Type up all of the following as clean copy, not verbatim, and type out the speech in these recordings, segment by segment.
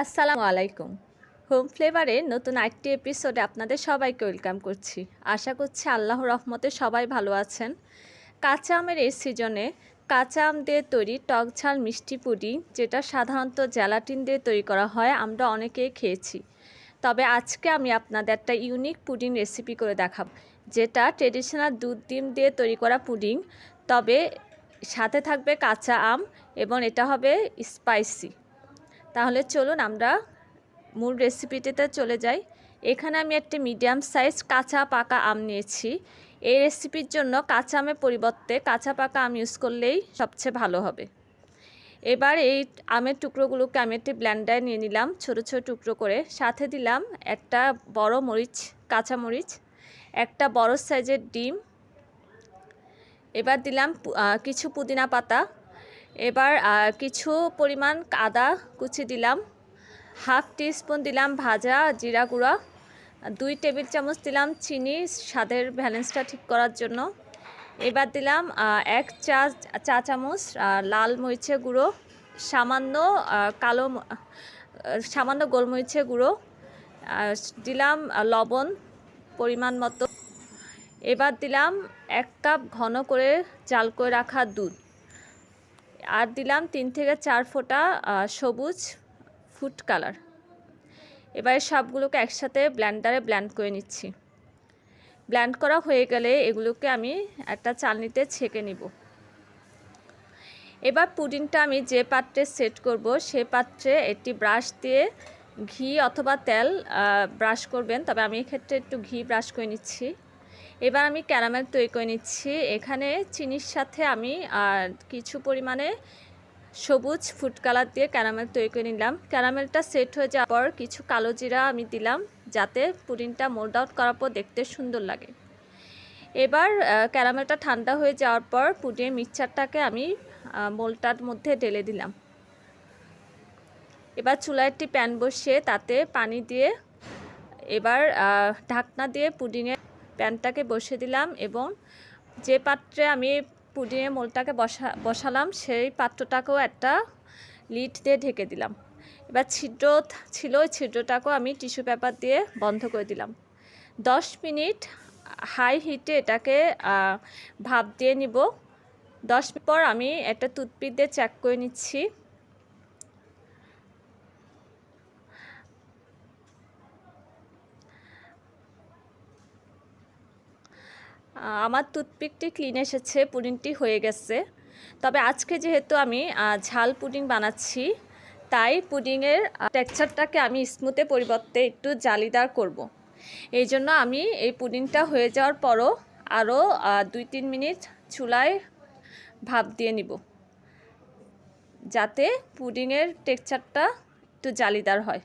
আসসালামু আলাইকুম। হোম ফ্লেভারের নতুন আরেকটি এপিসোডে আপনাদের সবাইকে ওয়েলকাম করছি। আশা করছি আল্লাহর রহমতে সবাই ভালো আছেন। কাঁচা আমের এই সিজনে কাঁচা আম দিয়ে তৈরি টক ঝাল মিষ্টি পুডিং, যেটা সাধারণত জেলাটিন দিয়ে তৈরি করা হয়, আমরা অনেকেই খেয়েছি। তবে আজকে আমি আপনাদের একটা ইউনিক পুডিং রেসিপি করে দেখাবো, যেটা ট্রেডিশনাল দুধ ডিম দিয়ে তৈরি করা পুডিং, তবে সাথে থাকবে কাঁচা আম এবং এটা হবে স্পাইসি। তাহলে চলুন আমরা মূল রেসিপিটিতে চলে যাই। এখানে আমি একটা মিডিয়াম সাইজ কাঁচা পাকা আম নিয়েছি। এই রেসিপির জন্য কাঁচা আমের পরিবর্তে কাঁচা পাকা আম ইউজ করলেই সবচেয়ে ভালো হবে। এবার এই আমের টুকরোগুলোকে আমি একটি ব্লেন্ডারে নিয়ে নিলাম ছোট ছোট টুকরো করে। সাথে দিলাম একটা বড় মরিচ, কাঁচা মরিচ, একটা বড় সাইজের ডিম। এবার দিলাম কিছু পুদিনা পাতা। এবার কিছু পরিমাণ আদা কুচি দিলাম। হাফ টিস্পুন দিলাম ভাজা জিরা গুঁড়া। 2 টেবিল চামচ দিলাম চিনি স্বাদের ব্যালেন্সটা ঠিক করার জন্য। এবার দিলাম 1 চা চামচ লাল মরিচের গুঁড়ো, সামান্য গোলমরিচের গুঁড়ো, দিলাম লবণ পরিমাণ মতো। এবার দিলাম 1 কাপ ঘন করে জাল করে রাখা দুধ, আর দিলাম 3 থেকে 4 ফোঁটা সবুজ ফুড কালার। এবারে সবগুলোকে একসাথে ব্লেন্ডারে ব্লেন্ড করে নিচ্ছি। ব্লেন্ড করা হয়ে গেলে এগুলোকে আমি একটা চালনিতে ছেঁকে নিব। এবার পুডিংটা আমি যে পাত্রে সেট করব, সে পাত্রে একটি ব্রাশ দিয়ে ঘি অথবা তেল ব্রাশ করবেন, তবে আমি এক্ষেত্রে একটু ঘি ব্রাশ করে নিচ্ছি। এবার আমি ক্যারামেল তৈরি করে নিচ্ছি। এখানে চিনির সাথে আমি কিছু পরিমাণে সবুজ ফুড কালার দিয়ে ক্যারামেল তৈরি করে নিলাম। ক্যারামেলটা সেট হয়ে যাওয়ার পর কিছু কালো জিরা আমি দিলাম, যাতে পুডিংটা মোল্ড আউট করার পর দেখতে সুন্দর লাগে। এবার ক্যারামেলটা ঠান্ডা হয়ে যাওয়ার পর পুডিংয়ের মিক্সচারটাকে আমি মোল্ডটার মধ্যে ঢেলে দিলাম। এবার চুলায় একটি প্যান বসিয়ে তাতে পানি দিয়ে এবার ঢাকনা দিয়ে পুডিংয়ের প্যানটাকে বসিয়ে দিলাম, এবং যে পাত্রে আমি পুডিংয়ের মোলটাকে বসালাম সেই পাত্রটাকেও একটা লিড দিয়ে ঢেকে দিলাম। এবার ছিদ্র ছিল, ওই ছিদ্রটাকেও আমি টিস্যু পেপার দিয়ে বন্ধ করে দিলাম। 10 মিনিট হাই হিটে এটাকে ভাপ দিয়ে নিব। 10 মিনিট পর আমি একটা টুথপিক দিয়ে চেক করে নিচ্ছি। আমার টুথপিকটি ক্লিন এসেছে, পুডিংটি হয়ে গেছে। তবে আজকে যেহেতু আমি ঝাল পুডিং বানাচ্ছি, তাই পুডিংয়ের টেক্সচারটাকে আমি স্মুথের পরিবর্তে একটু জালিদার করব। এই জন্য আমি এই পুডিংটা হয়ে যাওয়ার পরও আরও 2-3 মিনিট চুলায় ভাপ দিয়ে নিব, যাতে পুডিংয়ের টেক্সচারটা একটু জালিদার হয়।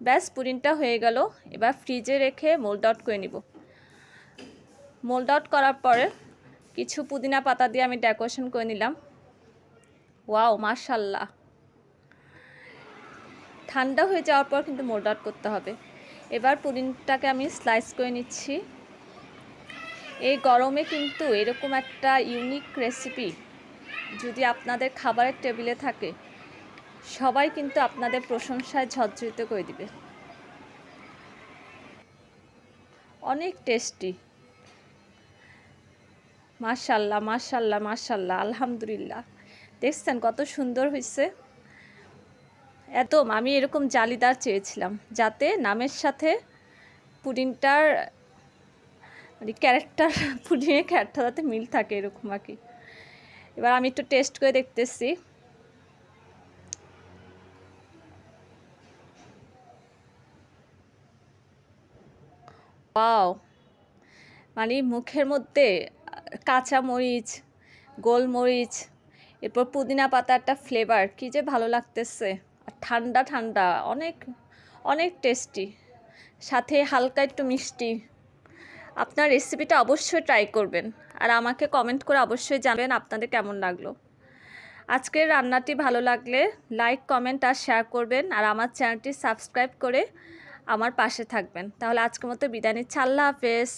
ব্যাস, পুডিংটা হয়ে গেল। এবার ফ্রিজে রেখে মোল্ড আউট করে নিব। মোল্ড আউট করার পরে কিছু পুদিনা পাতা দিয়ে আমি ডেকোরেশন করে নিলাম। ওয়াও, মাশাল্লাহ! ঠান্ডা হয়ে যাওয়ার পর কিন্তু মোল্ড আউট করতে হবে। এবার পুডিংটাকে আমি স্লাইস করে নিচ্ছি। এই গরমে কিন্তু এরকম একটা ইউনিক রেসিপি যদি আপনাদের খাবারের টেবিলে থাকে, সবাই কিন্তু আপনাদের প্রশংসায় ঝরঝরিত করে দিবে। অনেক টেস্টি। মাশাল্লাহ, মাশাল্লাহ, মাশাল্লাহ, আলহামদুলিল্লাহ। দেখছেন কত সুন্দর হয়েছে? একদম আমি এরকম জালিদার চেয়েছিলাম, যাতে নামের সাথে পুডিংটার ক্যারেক্টার, পুডিংয়ের ক্যারেক্টার যাতে মিল থাকে, এরকম আর কি। এবার আমি একটু টেস্ট করে দেখতেছি। ওয়াও, মানে মুখের মধ্যে কাঁচা মরিচ, গোলমরিচ, এরপর পুদিনা পাতা একটা ফ্লেভার, কী যে ভালো লাগতেছে। আর ঠান্ডা ঠান্ডা, অনেক অনেক টেস্টি, সাথে হালকা একটু মিষ্টি। আপনার রেসিপিটা অবশ্যই ট্রাই করবেন, আর আমাকে কমেন্ট করে অবশ্যই জানাবেন আপনাদের কেমন লাগলো। আজকের রান্নাটি ভালো লাগলে লাইক, কমেন্ট আর শেয়ার করবেন, আর আমার চ্যানেলটি সাবস্ক্রাইব করে আমার পাশে থাকবেন। তাহলে আজকের মতো বিদায় নিচ্ছি। আল্লাহ হাফেজ।